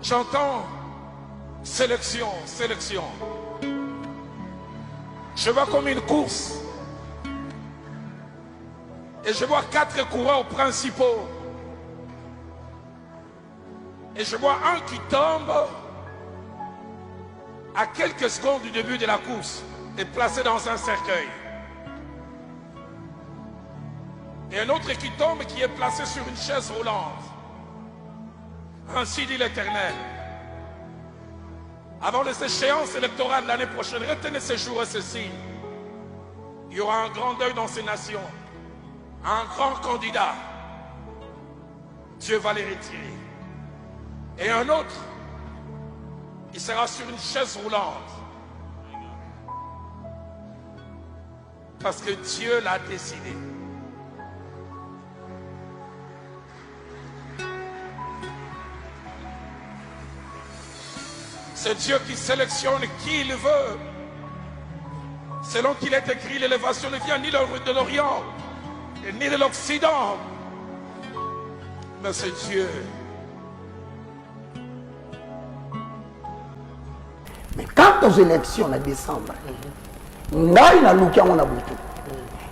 J'entends sélection, sélection. Je vois comme une course. Et je vois 4 coureurs principaux. Et je vois un qui tombe à quelques secondes du début de la course et placé dans un cercueil. Et un autre qui tombe qui est placé sur une chaise roulante. Ainsi dit l'Éternel. Avant les échéances électorales l'année prochaine, retenez ces jours et ces signes. Il y aura un grand deuil dans ces nations. Un grand candidat. Dieu va les retirer. Et un autre, il sera sur une chaise roulante. Parce que Dieu l'a décidé. C'est Dieu qui sélectionne qui il veut. Selon qu'il est écrit, l'élévation ne vient ni de l'Orient, ni de l'Occident. Mais c'est Dieu. Mais quant aux élections en décembre, ngai na lukia mona butu.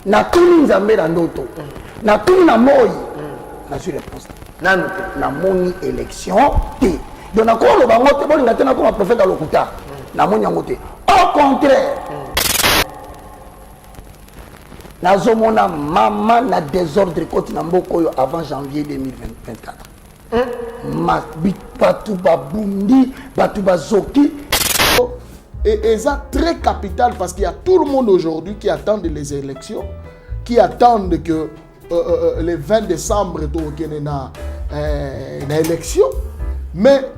Na tuni nzambe na ndoto. Na tuni na moi. Na suis réponse. Na moni élection té. Donc na ko lo bango té bolinga té na ko prophète à lokuta. Na moni yango té. Au contraire. Na zomona mama na désordre koti na mboko yo avant janvier 2024. Ma batu babundi, batu bazoki. Et ça très capital parce qu'il y a tout le monde aujourd'hui qui attend les élections, qui attendent que le 20 décembre il y ait une élection. Mais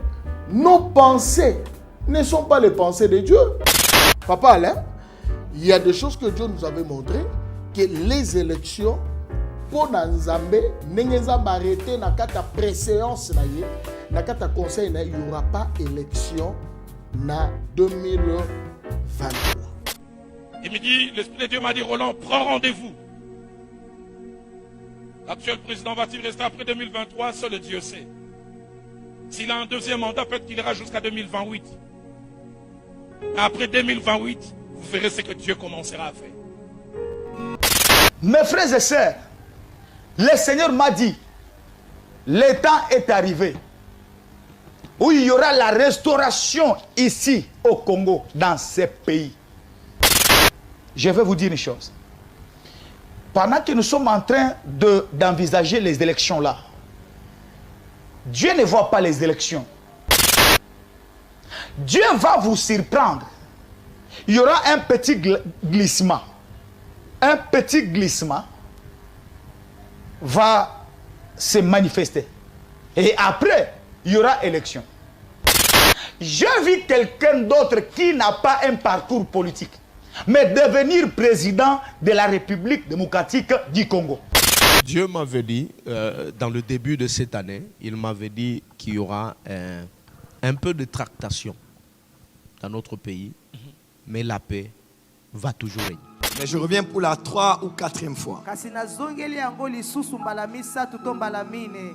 nos pensées ne sont pas les pensées de Dieu. Papa Alain, il y a des choses que Dieu nous avait montrées, que les élections, pour Nzambe, Nzambe arrêté dans la préséance, dans le conseil, il n'y aura pas d'élection en 2023. Il me dit, l'Esprit de Dieu m'a dit, Roland, prends rendez-vous. L'actuel président va-t-il rester après 2023? Seul Dieu sait. S'il a un deuxième mandat, peut-être qu'il ira jusqu'à 2028. Après 2028, vous verrez ce que Dieu commencera à faire. Mes frères et sœurs, le Seigneur m'a dit, le temps est arrivé où il y aura la restauration ici au Congo, dans ces pays. Je vais vous dire une chose. Pendant que nous sommes en train d'envisager les élections là, Dieu ne voit pas les élections. Dieu va vous surprendre. Il y aura un petit glissement. Un petit glissement va se manifester. Et après, il y aura élection. Je vis quelqu'un d'autre qui n'a pas un parcours politique, mais devenir président de la République démocratique du Congo. Dieu m'avait dit, dans le début de cette année, il m'avait dit qu'il y aura un peu de tractation dans notre pays, mais la paix va toujours régner. Mais je reviens pour la 3e ou 4e fois.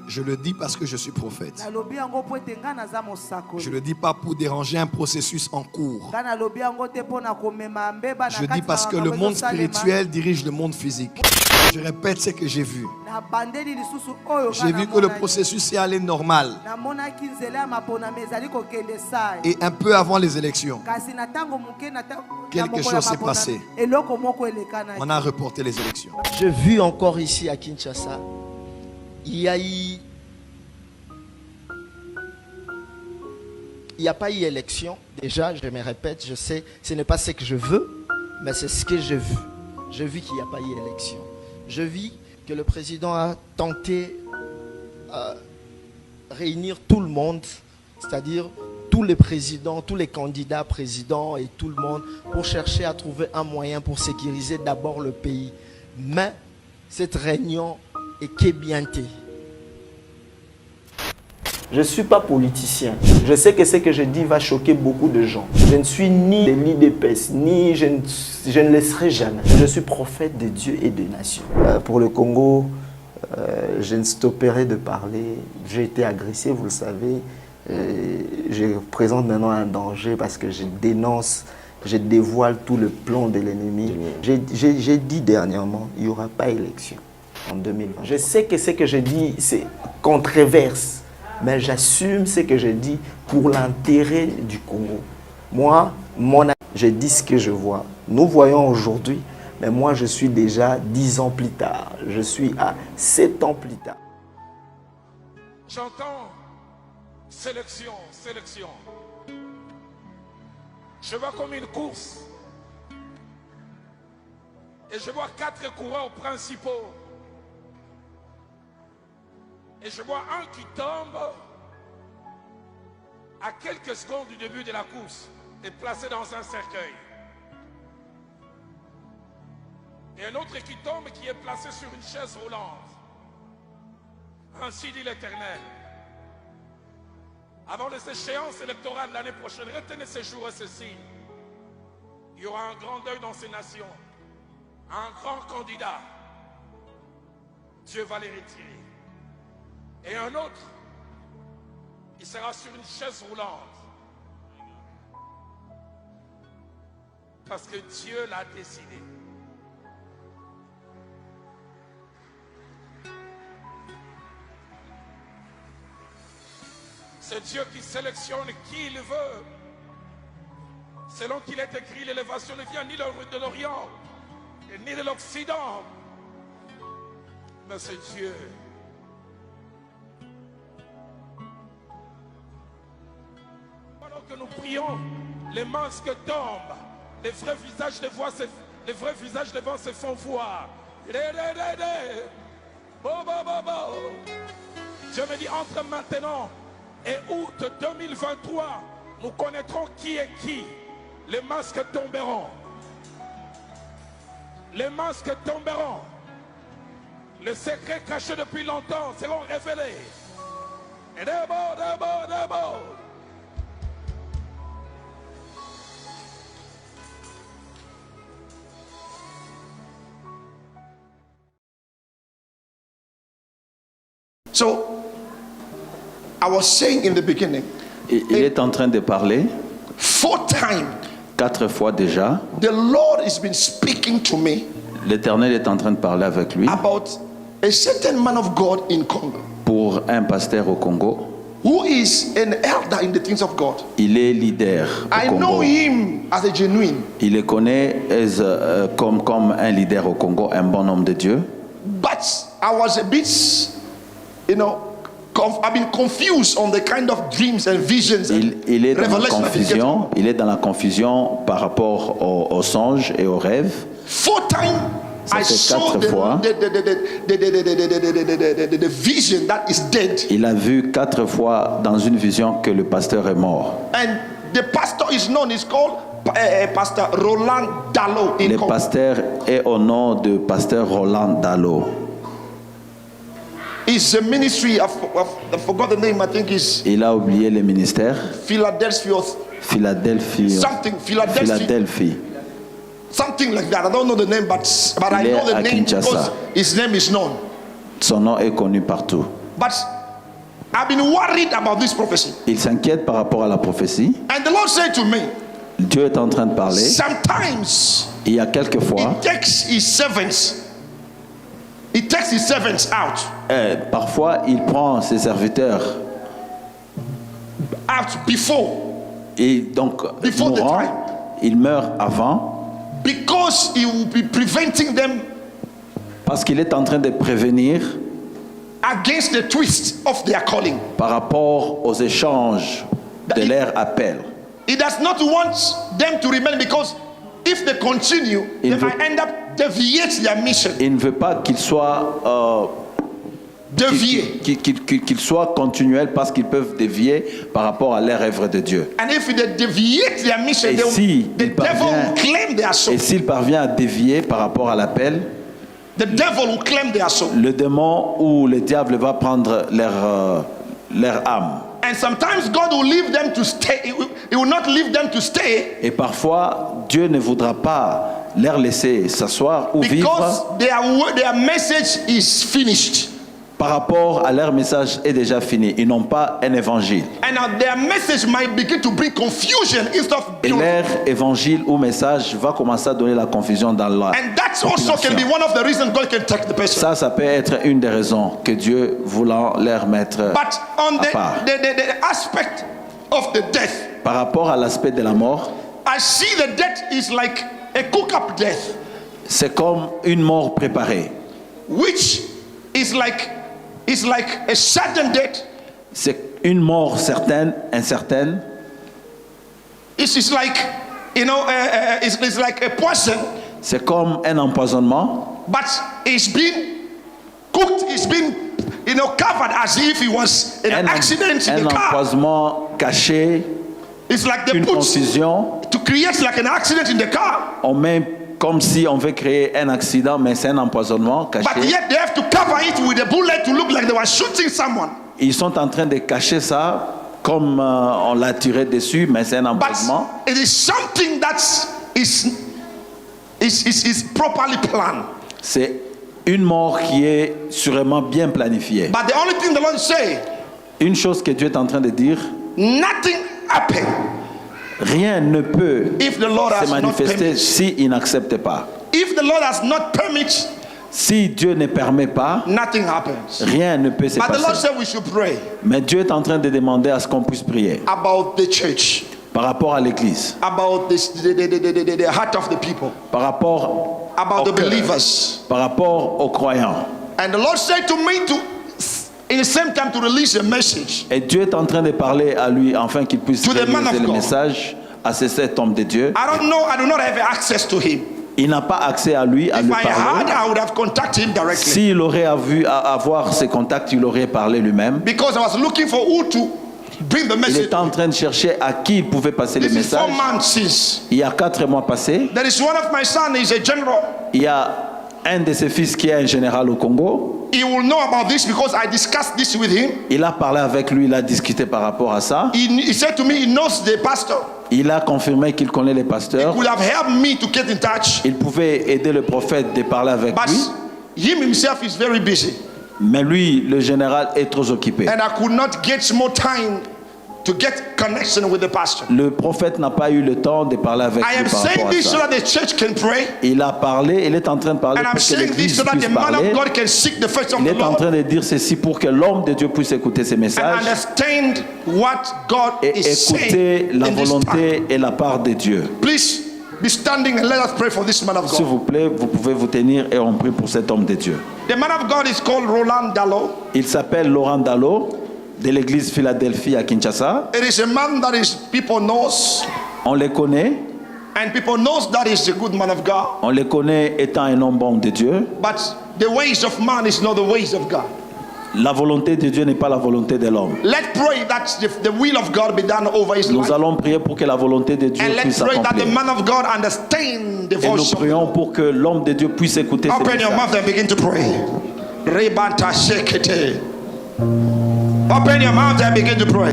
Je le dis parce que je suis prophète. Je ne le dis pas pour déranger un processus en cours. Je dis parce que le monde spirituel dirige le monde physique. Je répète ce que j'ai vu. J'ai vu que le processus est allé normal. Et un peu avant les élections, quelque chose s'est passé. On a reporté les élections. J'ai vu encore ici à Kinshasa, il n'y a pas eu élection. Déjà, je me répète, je sais, ce n'est pas ce que je veux, mais c'est ce que j'ai vu. J'ai vu qu'il n'y a pas eu élection. Je vis que le président a tenté de réunir tout le monde, c'est-à-dire tous les présidents, tous les candidats présidents et tout le monde pour chercher à trouver un moyen pour sécuriser d'abord le pays. Mais cette réunion est qu'ébientée. Je ne suis pas politicien. Je sais que ce que je dis va choquer beaucoup de gens. Je ne suis ni de l'IDPS, ni je ne le serai jamais. Je suis prophète de Dieu et des nations. Pour le Congo, je ne stopperai de parler. J'ai été agressé, vous le savez. je présente maintenant un danger parce que je dénonce, je dévoile tout le plan de l'ennemi. J'ai dit dernièrement, il n'y aura pas élection en 2020. Je sais que ce que je dis, c'est controverse, mais j'assume ce que je dis pour l'intérêt du Congo. Moi, je dis ce que je vois. Nous voyons aujourd'hui, mais moi je suis déjà 10 ans plus tard. Je suis à 7 ans plus tard. J'entends sélection, sélection. Je vois comme une course. Et je vois 4 coureurs principaux. Et je vois un qui tombe à quelques secondes du début de la course et placé dans un cercueil. Et un autre qui tombe qui est placé sur une chaise roulante. Ainsi dit l'Éternel. Avant les échéances électorales l'année prochaine, retenez ces jours et ces signes. Il y aura un grand deuil dans ces nations. Un grand candidat. Dieu va les retirer. Et un autre, il sera sur une chaise roulante. Parce que Dieu l'a décidé. C'est Dieu qui sélectionne qui il veut. Selon qu'il est écrit, l'élévation ne vient ni de l'Orient, ni de l'Occident. Mais c'est Dieu. Pendant que nous prions, les masques tombent. Les vrais visages devant se font voir. Dieu me dit, entre maintenant et août 2023, nous connaîtrons qui est qui. Les masques tomberont. Les masques tomberont. Les secrets cachés depuis longtemps seront révélés. Et d'abord. So, I was saying in the beginning, Il est en train de parler 4 times 4 fois déjà. the Lord has been speaking to me L'Éternel est en train de parler avec lui about a certain man of God in Congo pour un pasteur au Congo. who is an elder in the things of God. Il est leader I au know Congo. him as a genuine, Il le connaît comme un leader au Congo, un bon homme de Dieu. but I was a bit, I've been confused on the kind of dreams and visions and Il est dans la revelation that he's getting. confusion. Il est dans la confusion par rapport aux songes et aux rêves. 4 times Ça I fait saw 4 fois. the vision that is dead, Il a vu 4 fois dans une vision que le pasteur est mort. and the pastor is known. Is called Pastor Roland Dallo in Le Congo. pasteur est au nom de pasteur Roland Dallo. It's a ministry. I forgot the name. I think it's Il a oublié le ministère. Philadelphia, Philadelphie. Philadelphia. Something like that. I don't know the name, but I Il est know the à name because Kinshasa. his name is known. Son nom est connu partout. But I've been worried about this prophecy, Il s'inquiète par rapport à la prophétie. and the Lord said to me, Dieu est en train de parler. sometimes Il y a quelques fois, He takes his servants out parfois il prend ses serviteurs before, et donc Before the mourant, time. il meurt avant because He will be preventing them parce qu'il est en train de prévenir against the twist of their calling. par rapport aux échanges de leur appel. He does not want them to remain, because if they continue, Il they veut- might end up deviate their mission. Il ne veut pas qu'il soit Deviate. qu'il soit continuel parce qu'ils peuvent dévier par rapport à leur œuvre de Dieu. And if they deviate their mission, Et si the il devil parvient- will claim their soul. Et s'il parvient à dévier par rapport à l'appel, The devil will claim their soul. le démon ou le diable va prendre leur âme. And sometimes God will leave them to stay. He will not leave them to stay Et parfois, Dieu ne voudra pas leur laisser s'asseoir ou because vivre their message is finished. par rapport à leur message est déjà fini. Ils n'ont pas un évangile. And now their message might begin to bring confusion instead of Et leur évangile ou message va commencer à donner la confusion dans la and that also can be one of the reasons God can take the person. Ça peut être une des raisons que Dieu voulant leur mettre But on à part. the aspect of the death, Par rapport à l'aspect de la mort, I see the death is like a cook-up death, c'est comme une mort préparée. which is like a sudden death. C'est une mort certaine, incertaine. It is like, you know, it's like a poison, C'est comme un empoisonnement, but it's been cooked, it's been, you know, covered as if it was an accident in un the car. empoisonnement caché, It's like they une put confusion. to create like an accident in the car, On met comme si on veut créer un accident, mais c'est un empoisonnement but caché. yet they have to cover it with a bullet to look like they were shooting someone. Ils sont en train de cacher ça comme on l'a tiré dessus, mais c'est un But empoisonnement. it is something that is properly planned. C'est une mort qui est sûrement bien planifiée. But the only thing the Lord say, Une chose que Dieu est en train de dire, nothing happened rien ne peut if the Lord se has not manifester permitted. s'il n'accepte pas. If the Lord has not permitted, Si Dieu ne permet pas, nothing happens. rien ne peut se But the Lord passer. said we should pray Mais Dieu est en train de demander à ce qu'on puisse prier about the church, par rapport à l'Église, about the heart of the people, par rapport about au the cœur, believers. par rapport aux croyants. And the Lord said to me to, in the same time, to release a message. Et Dieu est en train de parler à lui afin qu'il puisse To the man réaliser of le God. message à cet homme de Dieu. I don't know, I do not have access to him. Il n'a pas accès à lui, à If lui I had, parler. I would have contacted him directly. S'il aurait à avoir ses contacts, il aurait parlé lui-même. Because I was looking for who to bring the Il message. était en train de chercher à qui il pouvait passer le This is 4 message. months since. Il y a 4 mois passés, There is one of my sons, he's a general. il y a un de ses fils qui est un général au Congo. He will know about this because I discussed this with him. Il a parlé avec lui, il a discuté par rapport à ça. He said to me, he knows the pastor. Il a confirmé qu'il connaît les He pasteurs. could have helped me to get in touch. Il pouvait aider le prophète de parler avec But lui. him himself is very busy. Mais lui, le général, est trop occupé. And I could not get more time to get connection with the pastor. Le prophète n'a pas eu le temps de parler avec I lui am par saying rapport à this so ça. that the church can pray. Il a parlé, il est en train de parler And I'm pour que saying this l'Église so that puisse the man parler. of God can seek the face of Il the est en Lord train de dire ceci pour que l'homme de Dieu puisse écouter ses and messages understand what God et is saying écouter la in this time. volonté et la part de Dieu. Please be standing and let us pray for this man of S'il God. vous plaît, vous pouvez vous tenir et on prie pour cet homme de Dieu. The man of God is called Roland Dallo. Il s'appelle Laurent Dallo de l'église Philadelphie à Kinshasa. It is a man that is people knows On le connaît, and people knows that is a good man of God. on le connaît étant un homme bon de Dieu. But the ways of man is not the ways of God. La volonté de Dieu n'est pas la volonté de l'homme. Let's pray that the will of God be done over his Nous life. allons prier pour que la volonté de Dieu And let's puisse pray that the s'accomplir. man of God understand the Et nous voice of prions pour que l'homme de Dieu puisse écouter ses Open your mouth messages. and begin to pray. Rebanta shekete. Open your mouth and begin to pray.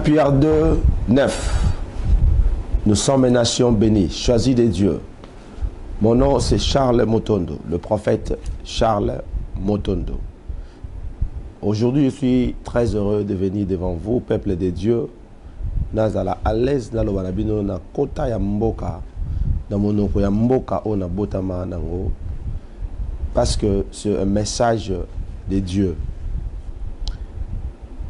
Pierre 2, 9. Nous sommes une nation bénie, choisie de Dieu. Mon nom c'est Charles Motondo, le prophète Charles Motondo. Aujourd'hui, je suis très heureux de venir devant vous, peuple de Dieu. Nazala à l'aise na loba na bino na kota ya mboka, na monoko ya mboka o na botama nango, parce que c'est un message de Dieu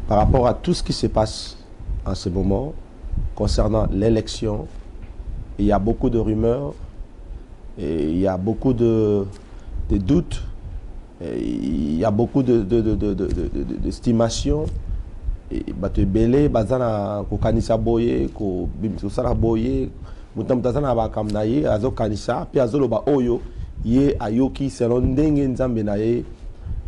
par rapport à tout ce qui se passe en ce moment concernant l'élection. Il y a beaucoup de rumeurs, et il y a beaucoup de doutes, et il y a beaucoup d'estimations. Bato belé bazana ko kanisa boye ko bimso sala boye mutam tazana ba kamnaye azo kanisa pi azolo ba oyo ye ayoki selon ndenge nzambe na ye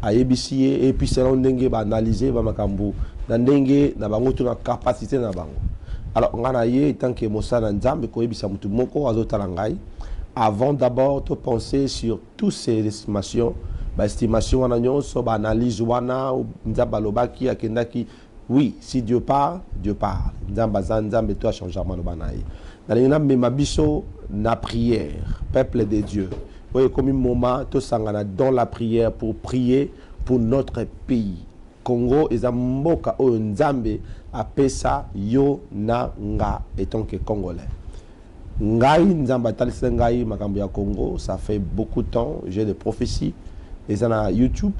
ayebisiye et puis selon ndenge ba analyser ba makambu na ndenge na bango to na capacité na bango. Alors ngana ye tant que mosala nzambe ko yebisa mutu moko azo tala ngai avant d'abord de penser sur toutes ces estimations, estimation analyse oui, si Dieu parle, Dieu parle. Dans la prière, peuple de Dieu. Voyez comme un moment, dans la prière pour prier pour notre pays. Congo est un mboka o nzambe apesa yo na nga étant que congolais. Ngai nzamba talisa ngai makambo ya Congo, ça fait beaucoup de temps, j'ai des prophéties et ça na YouTube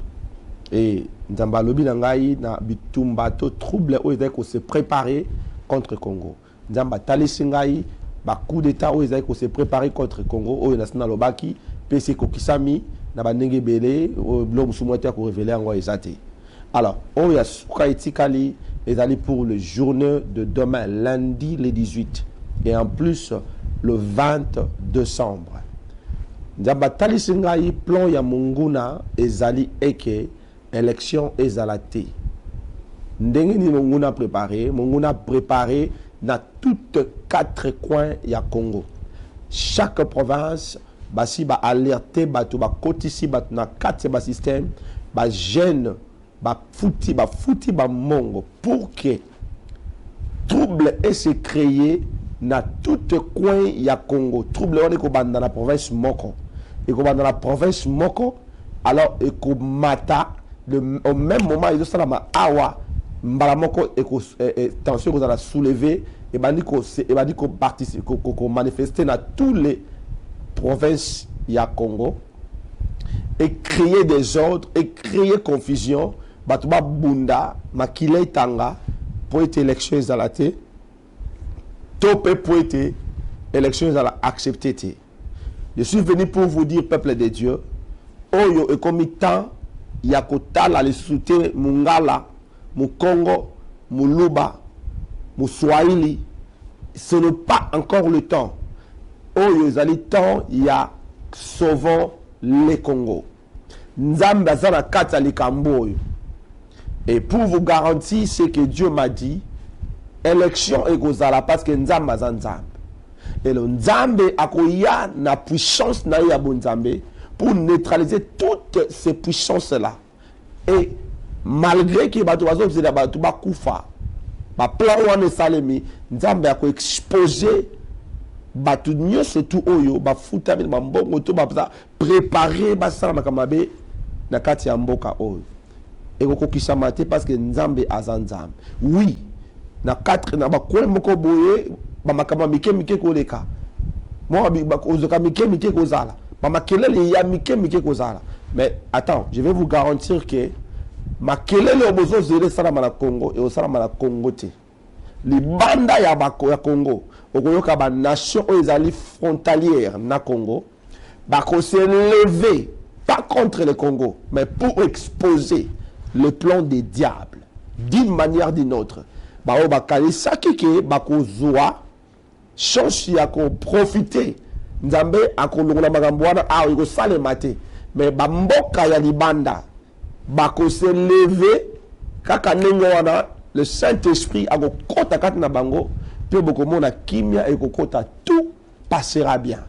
et nzamba lobi na ngai na bitumba to trouble o ezai ko se préparer contre Congo. Nzamba talisa ngai ba coup d'état o ezai ko se préparer contre Congo o na sina lobaki pesi ko kisami na bandenge belé o blo musumwete ko révéler ngo ezate. Alors, on y a Soukaïtikali est allé pour le journée de demain, lundi le 18, et en plus le 20 décembre. Nzabatali Singaï, plan ya Munguna, ezali eke, élection ezalate. Ndenge ni Munguna préparé dans toutes 4 coins ya Congo. Chaque province, basi ba alerté, batu ba kotisi, batu na 4 système, ba jeune, fouti mongo pour que trouble et se créer dans tout coin ya Congo. Trouble on est dans la province Moko et dans la province Moko alors et ko mata au même moment ils sont là awa mbala moko et tension qu'on a soulevé et bandi ko participer ko manifester dans tous les provinces ya Congo et créer des ordres et créer confusion. Batuba bunda makile tanga pour être élection ezalate topé pour être élection ezala accepté. Je suis venu pour vous dire peuple de Dieu oyo et comme temps ya kotala le soutien mungala mu Congo mu Luba mu Swahili ce n'est pas encore le temps oyo ezali temps ya sauvons les Congo nzambe azana kata likambo oyo. Et pour vous garantir ce que Dieu m'a dit, élection est gozala parce que nzambe azanzambe. Et le nzambe akoya na puissance na ya bonzambe pour neutraliser toutes ces puissances là. Et malgré que batu bazo zela batu bakufa, ba plan wana salemi, nzambe ako exposer batu nyonso tout oyo ba futa ba mbongo to ba préparer ba sala makamabe na kati ya mboka oyo. Et ko kisamate parce que nzambe azanzambe. Oui, na 4 na ba ko moko boye ba makama mike koleka. Moi ba ko zoka mike kozala. Ba makelele ya mike kozala. Mais attends, je vais vous garantir que makelele obozo zele sala na Congo et osala na Congo te. Les banda ya bako ya Congo, okoyoka ba nation o ezali frontalière na Congo, ba ko se lever pas contre le Congo, mais pour exposer le plan des diables d'une manière ou d'une autre. Bao bakali sakike bako zoa chance ya ko profiter nzambe akolongola makambo wana a iko sale mate mais ba mboka ya libanda bako se lever kaka nengo wana le Saint-Esprit akokota kati na bango pe boko mona kimia ekokota tout passera bien.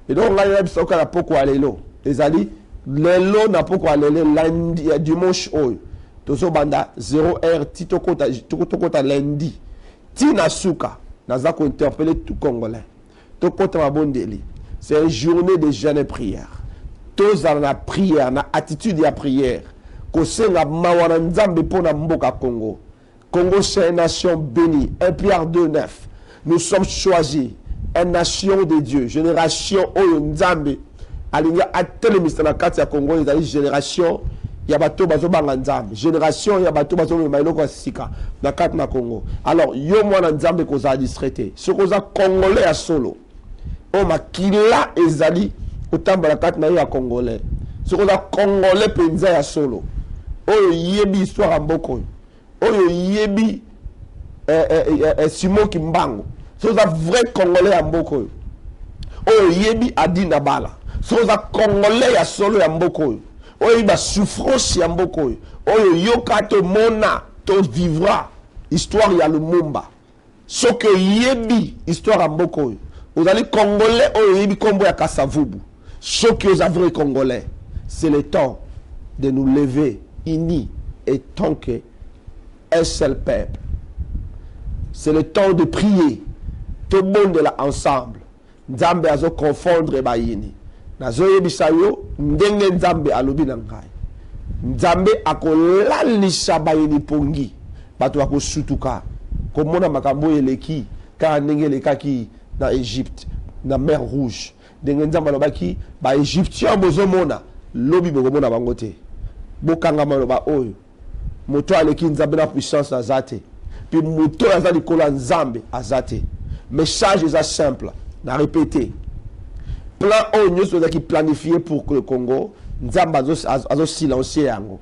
Et donc là il y a bisoka na poko alelo ezali lelo na poko alele lundi dimanche oyo tozo banda 0h tito kota lundi tina suka naza ko interpeller tout congolais to kota mabondeli c'est une journée de jeûne et prière toza na prière na attitude ya prière ko senga mawana nzambe pona mboka Congo. Congo c'est une nation bénie. 1 Pierre 2:9 nous sommes choisis une nation de Dieu génération oyo nzambe alinga atelemisa na kati ya Congo ezali génération ya bato bazo banga nzambe génération ya bato bazo mailo kwa sika na kati na Congo. Alors yo mwana nzambe koza distraité ce koza congolais ya solo o makila ezali otamba na kati na ya congolais ce koza congolais penza ya solo oyo yebi histoire ya mboko oyo yebi Simon Kimbangu ce koza vrai congolais ya mboko oyo yebi Adina Bala ce koza congolais ya solo ya mboko oyo ba souffrance ya mboko oyo yoka to mona to vivra histoire ya Lumumba ce que yebi histoire ya mboko Vous allez Congolais, Kombo ya Kasavubu. Ceux qui sont vrais Congolais, c'est le temps de nous lever unis et tant qu'un seul peuple. C'est le temps de prier. Tout le monde est là ensemble. Nzambe azo confondre bayini. Nazo yebisa yo ndenge Nzambe alobi na ngai. Nzambe akolalisa bayini pongi. Bato akosutuka. Komona makambo eleki ka ndenge lekaki na Égypte, na mer Rouge. Ndenge Nzambe alobaki ba Égyptien bozomona lobi bokomona bango te. Bokanga maloba oyo. Moto aleki Nzambe na puissance azate. Puis moto azali kola Nzambe azate. Message est simple, n'a répété. Plan oignon qui planifié pour que le Congo, Nzamba a silencié yango.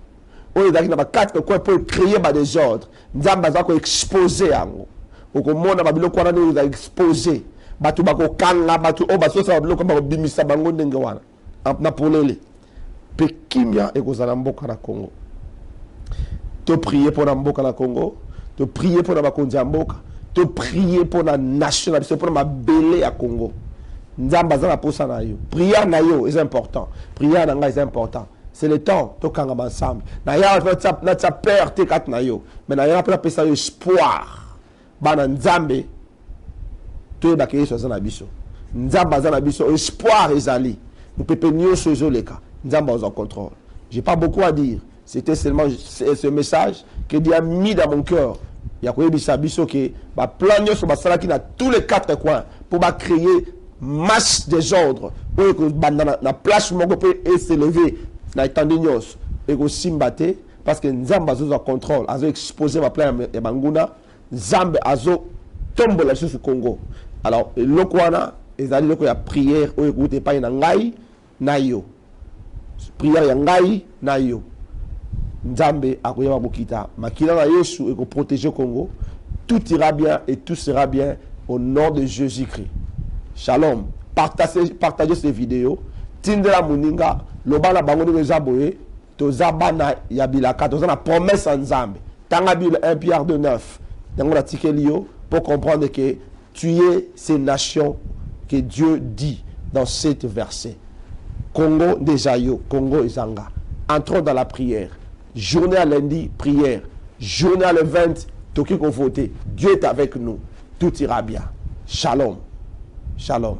On est dans les quatre coins pour créer des ordres. Nzamba a exposé yango. Au monde a bilo kwa nous a exposé. Batu bako kanga batu o baso sa bilo kwa bimisa bango ndenge wana. Na polele. Pekimia e kozala mboka na Congo. Te prier pour la mboka na Congo, te prier pour la bakonzi mboka. De prier pour la nation, pour ma belé à Congo. Nzamba za posa na yo. Prier na yo est important. Prier na nga est important. C'est le temps to kanga ensemble. Na ya na ta perte kat na yo. Mais na ya pa pesa espoir. Bana Nzambe to ba ke so na biso. Nzamba za na biso espoir ezali. Nous pepe nyoso ezoleka. Nzamba en contrôle. J'ai pas beaucoup à dire. C'était seulement ce message que Dieu a mis dans mon cœur. Il y a un biso qui va planer sur na tous les quatre coins pour créer masse des ordres pour que la place où on peut s'élever na itandinios et que simbate parce que Nzamba a contrôle a exposé ma plan et Banguna Nzamba a tombe la sur Congo. Alors le kwana ezali loko ya prière ou écoute pas na ngai na yo prière ya ngai na yo Nzambe akoyeba bokita makila na Yesu et ko protéger Congo, tout ira bien et tout sera bien au nom de Jésus-Christ. Shalom. Partagez ces vidéos. Tindela muninga lobana bango de zaboye to zabana ya bilaka to na promesse en Nzambe. Tanga Bible 1 Pierre 2:9. Dango la tikelio pour comprendre que tu es ces nations que Dieu dit dans cet verset. Congo déjà yo, Congo Izanga. Entrons dans la prière. Journée à lundi, prière. Journée à le 20, Toki qu'on vote. Dieu est avec nous. Tout ira bien. Shalom. Shalom.